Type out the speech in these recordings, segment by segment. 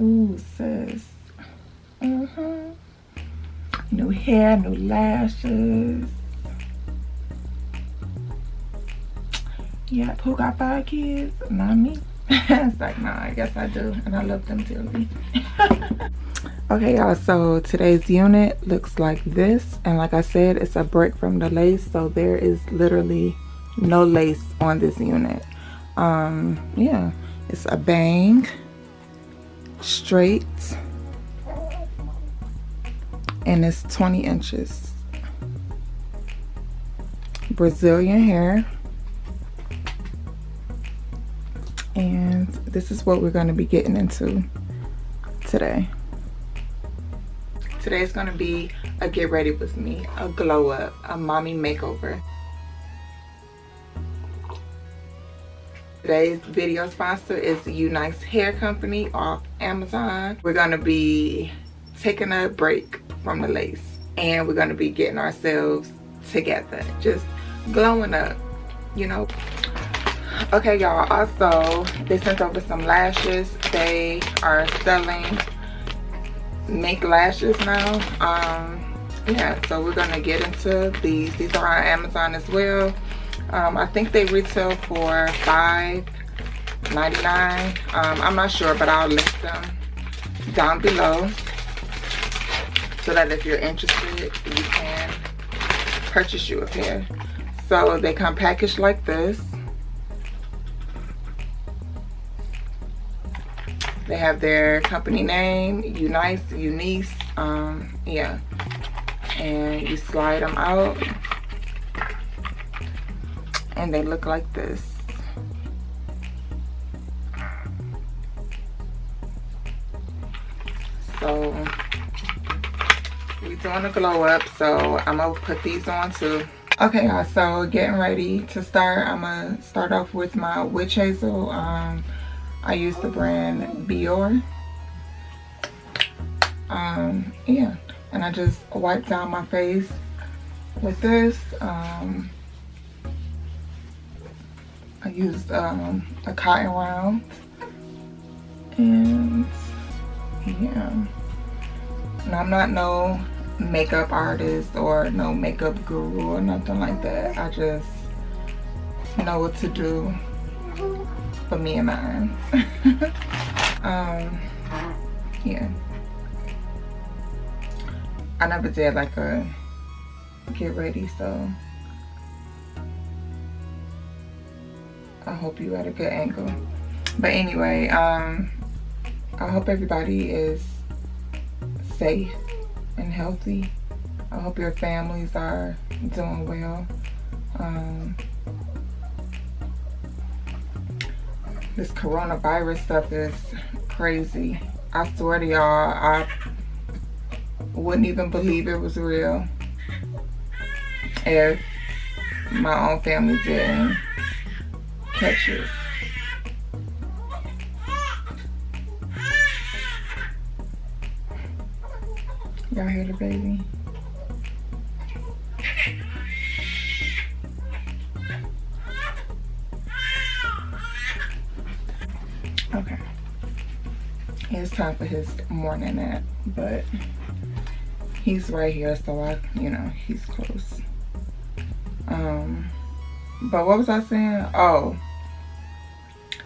Ooh, sis. New hair, new lashes. Yeah, who got 5 kids? Not me. It's like, nah, I guess I do. And I love them dearly. Okay, y'all, so today's unit looks like this. And like I said, it's a break from the lace. So there is literally no lace on this unit. Yeah, it's a bang, straight, and it's 20 inches. Brazilian hair. And this is what we're going to be getting into today. Today's going to be a get ready with me, a glow up, a mommy makeover. Today's video sponsor is UNice Hair Company off Amazon. We're going to be taking a break from the lace and we're going to be getting ourselves together, just glowing up, you know. Okay, y'all, also they sent over some lashes. They are selling mink lashes now. Yeah, so we're gonna get into these. These are on Amazon as well. I think they retail for $5.99. I'm not sure, but I'll link them down below so that if you're interested, you can purchase you a pair. So they come packaged like this. They have their company name, UNice. Yeah, and you slide them out and they look like this. So we're doing a glow up, so I'm gonna put these on too. Okay, y'all, so getting ready to start. I'm gonna start off with my witch hazel. I use the brand Bior. Yeah, and I just wipe down my face with this. I used a cotton round, and yeah. And I'm not no makeup artist or no makeup guru or nothing like that. I just know what to do for me and mine. Yeah, I never did like a get ready, so I hope you got a good angle. But anyway, I hope everybody is safe and healthy. I hope your families are doing well. This coronavirus stuff is crazy. I swear to y'all, I wouldn't even believe it was real if my own family didn't catch it. Y'all hear the baby? Okay. It's time for his morning nap, but he's right here, so you know, he's close. But what was I saying? Oh,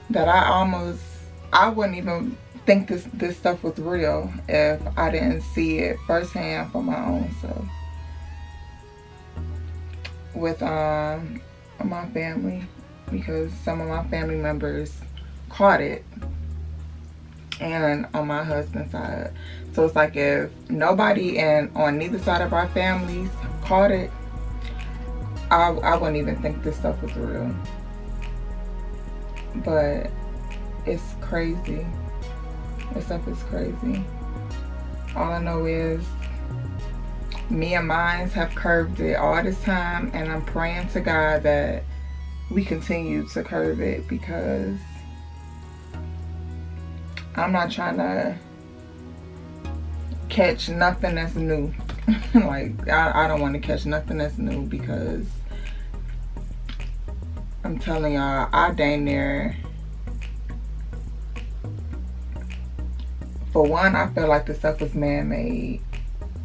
that I wouldn't even think this stuff was real if I didn't see it firsthand for my own self. With my family, because some of my family members caught it, and on my husband's side. So it's like if nobody on neither side of our families caught it, I wouldn't even think this stuff was real. But it's crazy. This stuff is crazy. All I know is me and mine have curbed it all this time, and I'm praying to God that we continue to curb it, because I'm not trying to catch nothing that's new. Like, I don't want to catch nothing that's new, because I'm telling y'all, I dang near For one, I feel like the stuff was man-made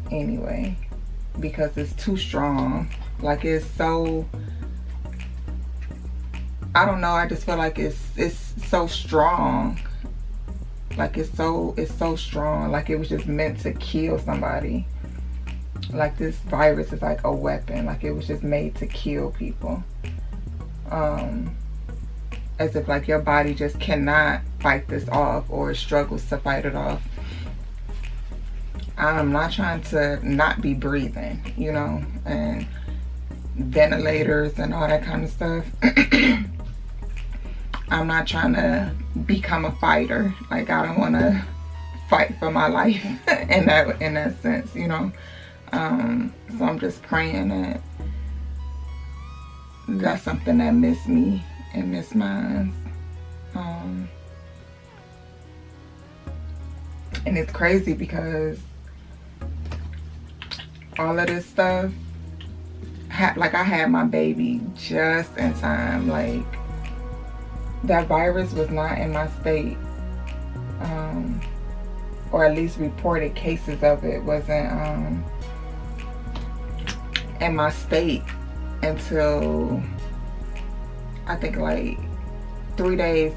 anyway, because it's too strong. Like, it's so, I don't know, I just feel like it's so strong. Like, it's so strong. Like, it was just meant to kill somebody. Like, this virus is like a weapon. Like, it was just made to kill people. As if like your body just cannot fight this off, or it struggles to fight it off. I'm not trying to not be breathing, you know, and ventilators and all that kind of stuff. I'm not trying to become a fighter. Like, I don't want to fight for my life in that sense, you know. So I'm just praying that that's something that missed me and missed mine. And it's crazy because all of this stuff, like, I had my baby just in time. Like, that virus was not in my state, or at least reported cases of it wasn't in my state until I think like 3 days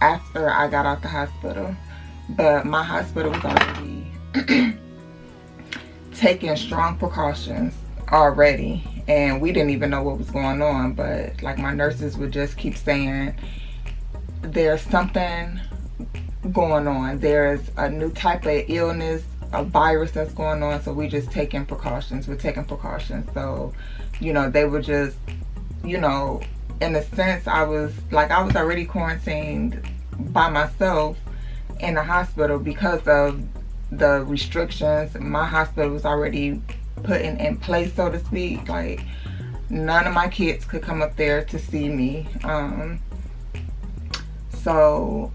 after I got out the hospital. But my hospital was already taking strong precautions already, and we didn't even know what was going on. But like, my nurses would just keep saying, there's something going on, there's a new type of illness, a virus that's going on, so we just taking precautions. We're taking precautions. So, you know, they were just, you know, in a sense, I was already quarantined by myself in the hospital because of the restrictions my hospital was already putting in place, so to speak. Like, none of my kids could come up there to see me. So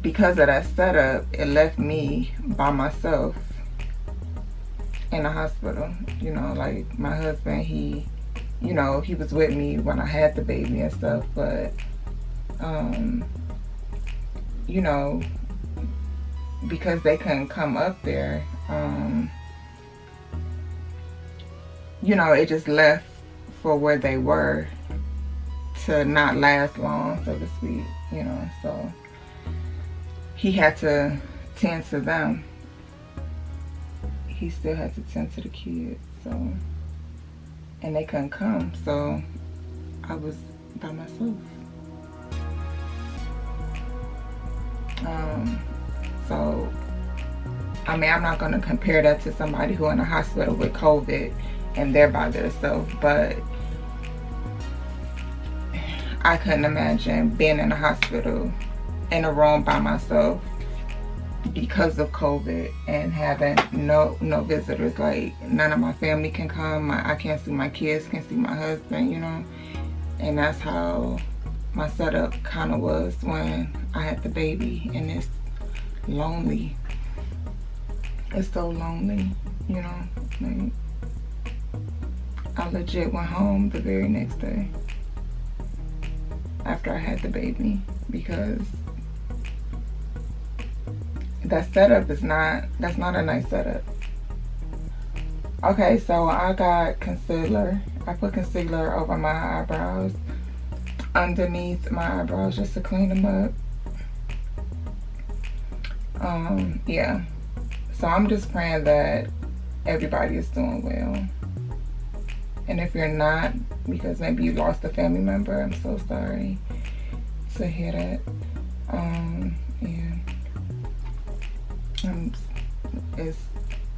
because of that setup, it left me by myself in the hospital. You know, like, my husband, he, you know, he was with me when I had the baby and stuff, but you know, because they couldn't come up there, you know, it just left for where they were to not last long, so to speak, you know. So he had to tend to them. He still had to tend to the kids, so, and they couldn't come, so I was by myself. So, I mean, I'm not going to compare that to somebody who in a hospital with COVID and they're by themselves, but I couldn't imagine being in a hospital in a room by myself because of COVID and having no visitors. Like, none of my family can come. I can't see my kids, can't see my husband, you know. And that's how my setup kind of was when I had the baby. And it's lonely. It's so lonely, you know. Like, I legit went home the very next day after I had the baby, because that setup is that's not a nice setup. Okay, so I got concealer. I put concealer over my eyebrows, underneath my eyebrows, just to clean them up. Yeah. So I'm just praying that everybody is doing well. And if you're not, because maybe you lost a family member, I'm so sorry to hear that. Yeah. It's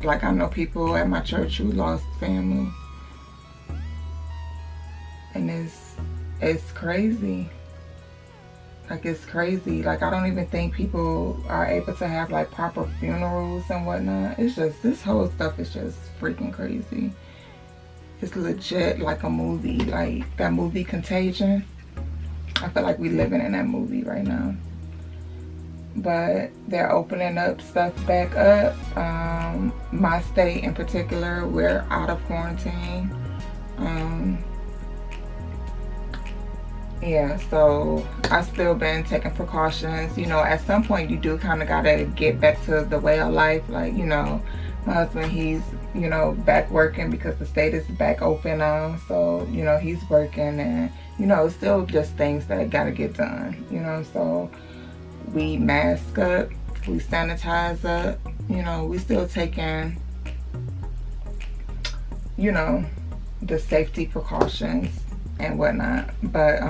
like, I know people at my church who lost family, and it's crazy. Like, it's crazy. Like, I don't even think people are able to have like proper funerals and whatnot. It's just, this whole stuff is just freaking crazy. It's legit like a movie, like that movie Contagion. I feel like we living in that movie right now. But they're opening up stuff back up. My state in particular, we're out of quarantine. yeah, so I still been taking precautions. You know, at some point you do kind of gotta get back to the way of life. Like, you know, my husband, he's, you know, back working because the state is back open now. So, you know, he's working, and, you know, it's still just things that gotta get done, you know. So we mask up, we sanitize up, you know, we still taking, you know, the safety precautions and whatnot. But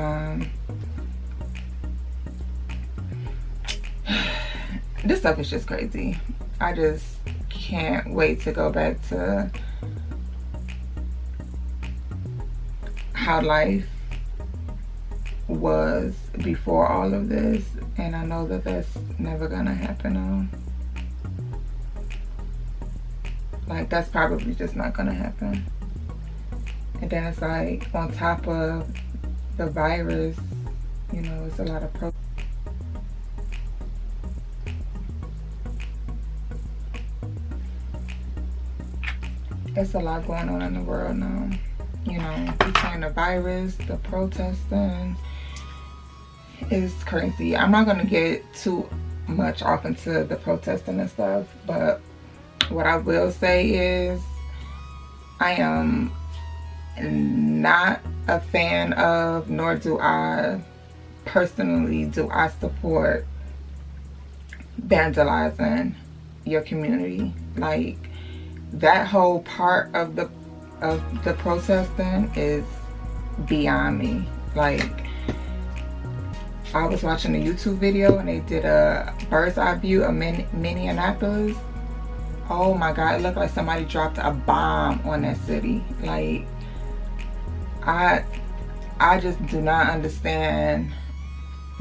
this stuff is just crazy. I just can't wait to go back to how life was before all of this, and I know that that's never gonna happen. Like, that's probably just not gonna happen. And then it's like, on top of the virus, you know, it's a lot of it's a lot going on in the world now. You know, between the virus, the protesting, is crazy. I'm not gonna get too much off into the protesting and stuff, but what I will say is I am not a fan of, nor do I personally support vandalizing your community. Like, that whole part of the protesting is beyond me. Like, I was watching a YouTube video and they did a bird's eye view of Minneapolis. Oh my God, it looked like somebody dropped a bomb on that city. Like, I just do not understand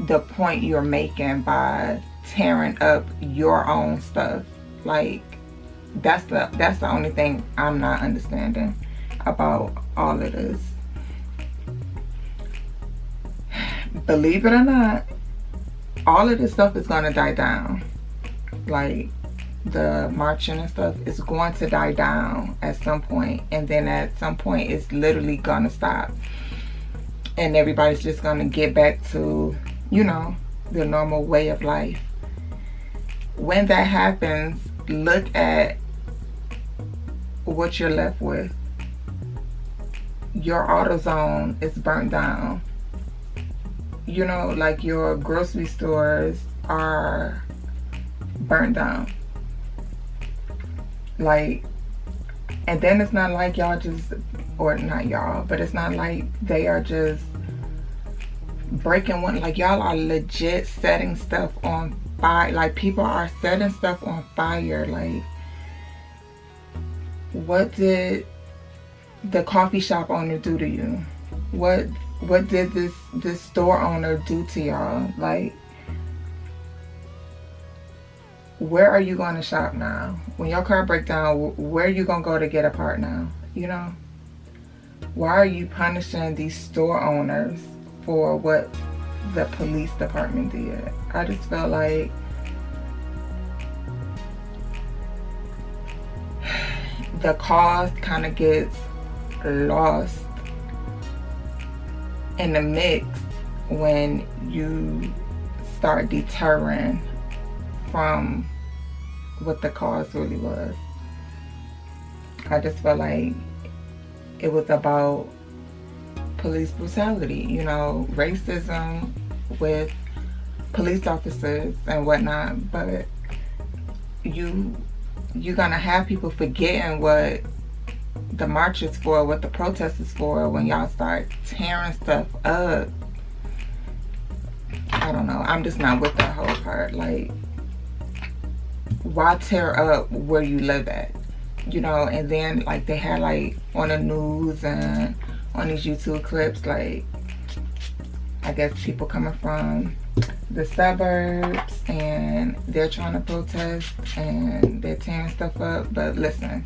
the point you're making by tearing up your own stuff. Like, that's the only thing I'm not understanding about all of this. Believe it or not, all of this stuff is gonna die down. Like, the marching and stuff is going to die down at some point, and then at some point it's literally gonna stop, and everybody's just gonna get back to, you know, the normal way of life. When that happens, look at what you're left with. Your AutoZone is burnt down. You know, like, your grocery stores are burnt down. Like, and then it's not like y'all just, or not y'all, but it's not like they are just breaking one. Like, y'all are legit setting stuff on fire. Like, people are setting stuff on fire. Like, what did the coffee shop owner do to you? What did this store owner do to y'all? Like, where are you going to shop now? When your car breaks down, where are you going to go to get a part now? You know? Why are you punishing these store owners for what the police department did? I just felt like the cause kind of gets lost in the mix when you start deterring from what the cause really was. I just felt like it was about police brutality, you know, racism with police officers and whatnot. But you're gonna have people forgetting what the march is for, what the protest is for, when y'all start tearing stuff up. I don't know, I'm just not with that whole part. Like, why tear up where you live at? You know, and then, like, they had, like, on the news and on these YouTube clips, like, I guess people coming from the suburbs and they're trying to protest and they're tearing stuff up. But listen,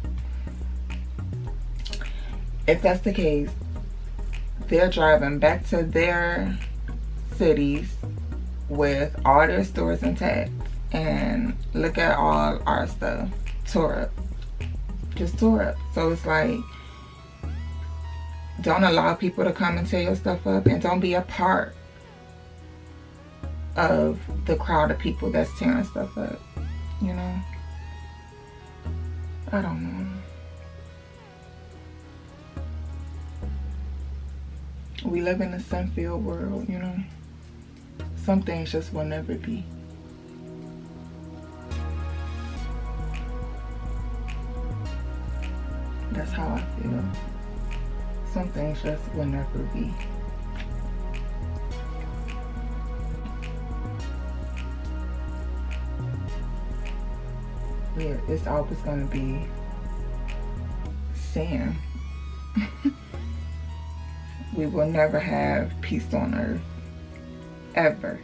if that's the case, they're driving back to their cities with all their stores intact, and look at all our stuff tore up, just tore up. So it's like, don't allow people to come and tear your stuff up, and don't be a part of the crowd of people that's tearing stuff up, you know? I don't know. We live in a sun-filled world, you know? Some things just will never be. That's how I feel. Some things just will never be. Yeah, it's always gonna be sin. We will never have peace on earth, ever.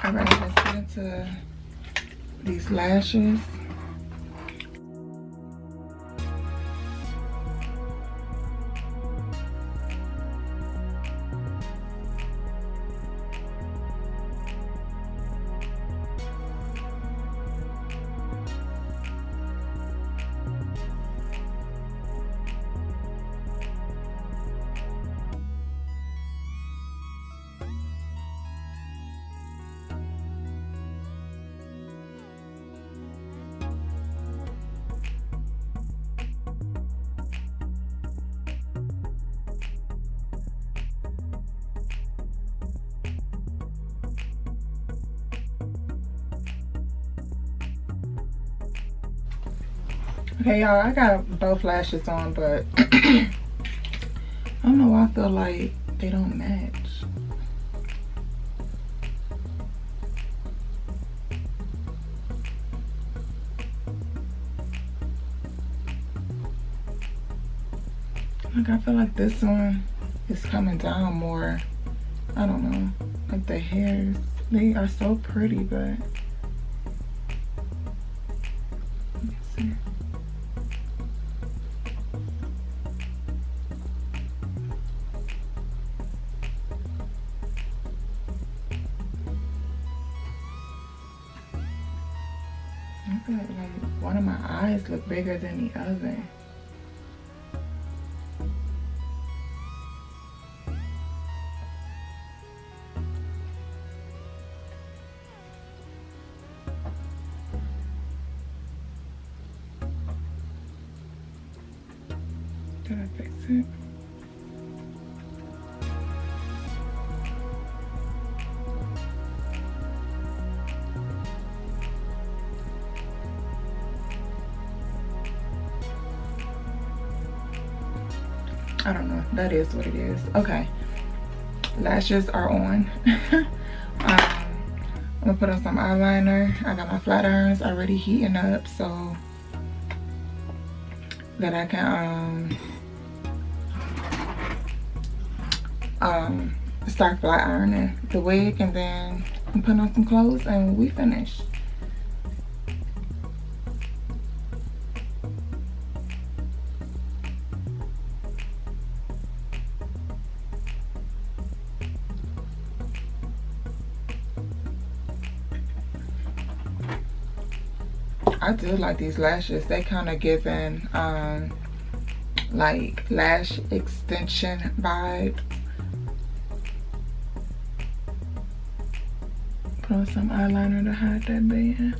Alright, let's get into these lashes. Okay, y'all, I got both lashes on, but I don't know why I feel like they don't match. Like, I feel like this one is coming down more. I don't know. Like, the hairs, they are so pretty, but let's see. I feel like one of my eyes look bigger than the other. Did I fix it? I don't know. That is what it is. Okay. Lashes are on. I'm gonna put on some eyeliner. I got my flat irons already heating up so that I can start flat ironing the wig, and then I'm putting on some clothes and we finish. I do like these lashes. They kind of giving like lash extension vibes. Put on some eyeliner to hide that band.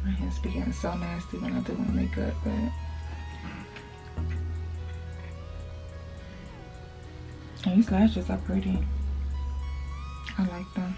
My hands be getting so nasty when I do my makeup, but these lashes are pretty. I like them.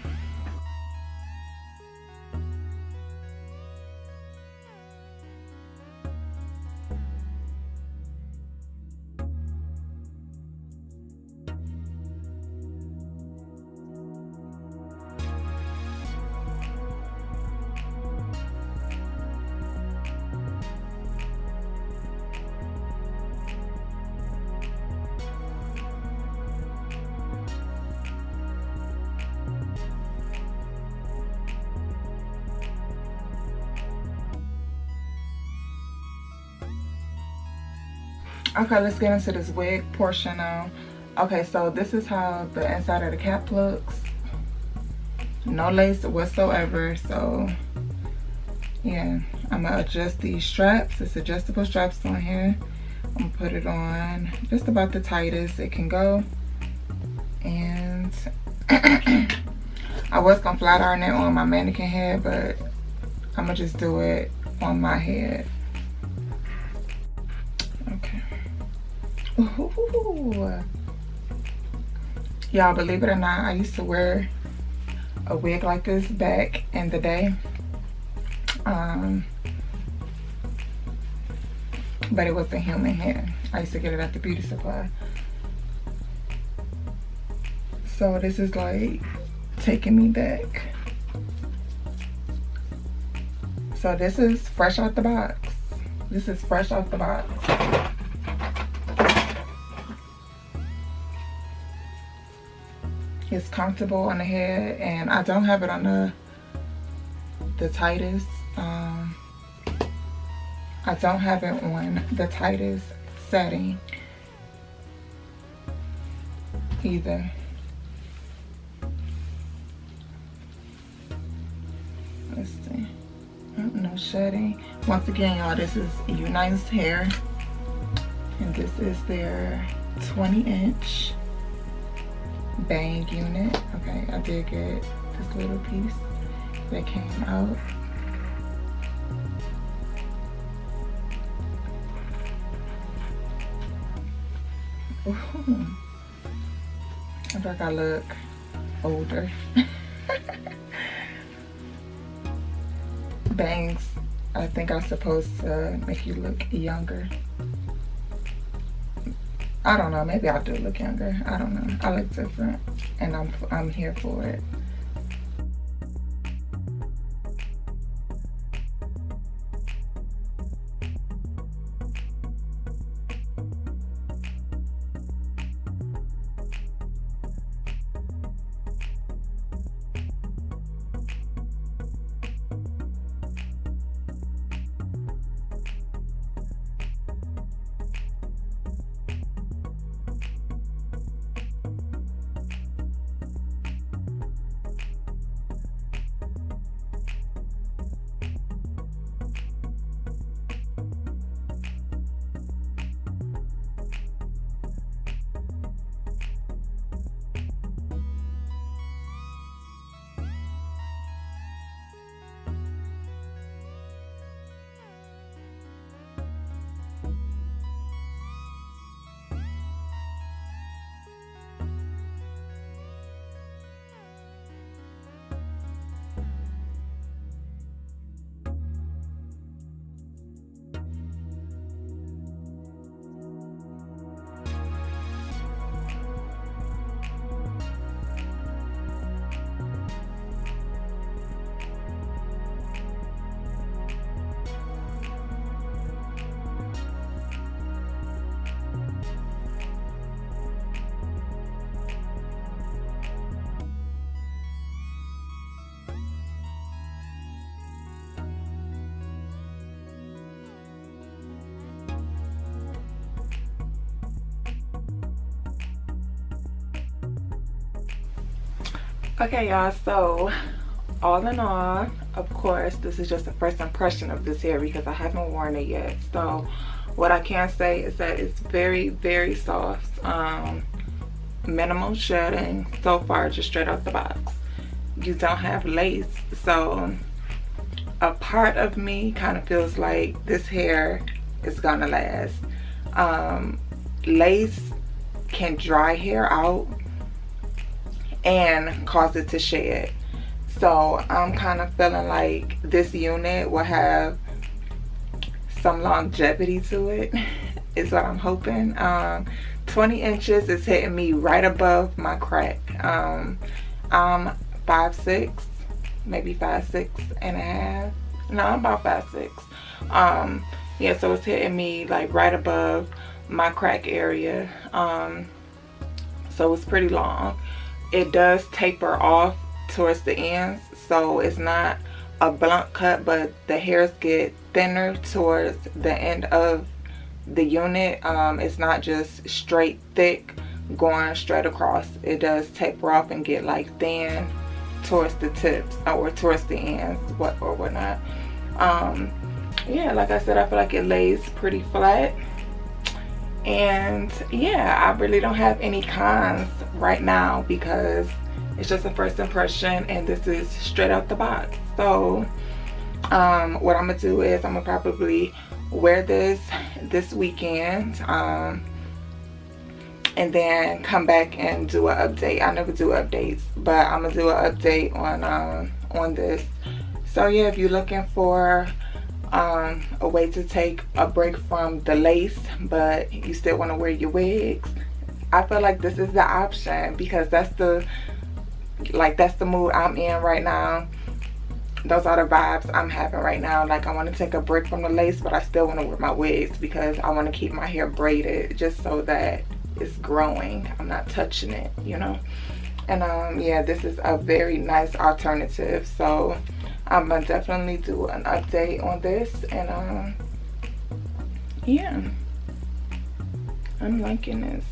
Okay, let's get into this wig portion now. Okay, so this is how the inside of the cap looks. No lace whatsoever. So yeah, I'm gonna adjust these straps. It's adjustable straps on here. I'm gonna put it on just about the tightest it can go. And I was gonna flat iron it on my mannequin head, but I'm gonna just do it on my head. Okay. Y'all, believe it or not, I used to wear a wig like this back in the day. But it wasn't human hair. I used to get it at the beauty supply. So this is like taking me back. So this is fresh out the box. This is fresh out the box. It's comfortable on the head, and I don't have it on the tightest. I don't have it on the tightest setting either. Let's see. No shedding. Once again, y'all, this is UNice hair, and this is their 20-inch bang unit. Okay, I did get this little piece that came out. Ooh. I feel like I look older. Bangs, I think are supposed to make you look younger. I don't know, maybe I do look younger. I don't know. I look different, and I'm here for it. Okay, y'all, so all in all, of course, this is just a first impression of this hair because I haven't worn it yet. So what I can say is that it's very, very soft, minimal shedding so far, just straight out the box. You don't have lace, so a part of me kind of feels like this hair is gonna last. Lace can dry hair out and cause it to shed. So I'm kind of feeling like this unit will have some longevity to it, is what I'm hoping. 20 inches is hitting me right above my crack. I'm 5'6", maybe 5'6 and a half. No, I'm about 5'6". Yeah, so it's hitting me like right above my crack area. So it's pretty long. It does taper off towards the ends, so it's not a blunt cut, but the hairs get thinner towards the end of the unit. It's not just straight thick going straight across. It does taper off and get like thin towards the tips or towards the ends, or whatnot. Yeah, like I said, I feel like it lays pretty flat. And yeah, I really don't have any cons right now because it's just a first impression and this is straight out the box. So what I'm gonna do is I'm gonna probably wear this weekend, and then come back and do an update. I never do updates, but I'm gonna do an update on this. So yeah, if you're looking for a way to take a break from the lace but you still want to wear your wigs, I feel like this is the option because that's the mood I'm in right now. Those are the vibes I'm having right now. Like, I want to take a break from the lace, but I still want to wear my wigs because I want to keep my hair braided just so that it's growing. I'm not touching it, you know. And yeah, this is a very nice alternative. So I'm gonna definitely do an update on this. And yeah, I'm liking this.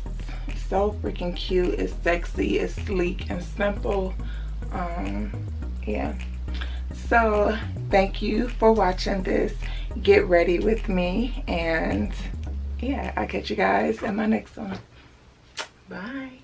It's so freaking cute. It's sexy, it's sleek and simple. Yeah, so thank you for watching this get ready with me, and yeah, I'll catch you guys in my next one. Bye.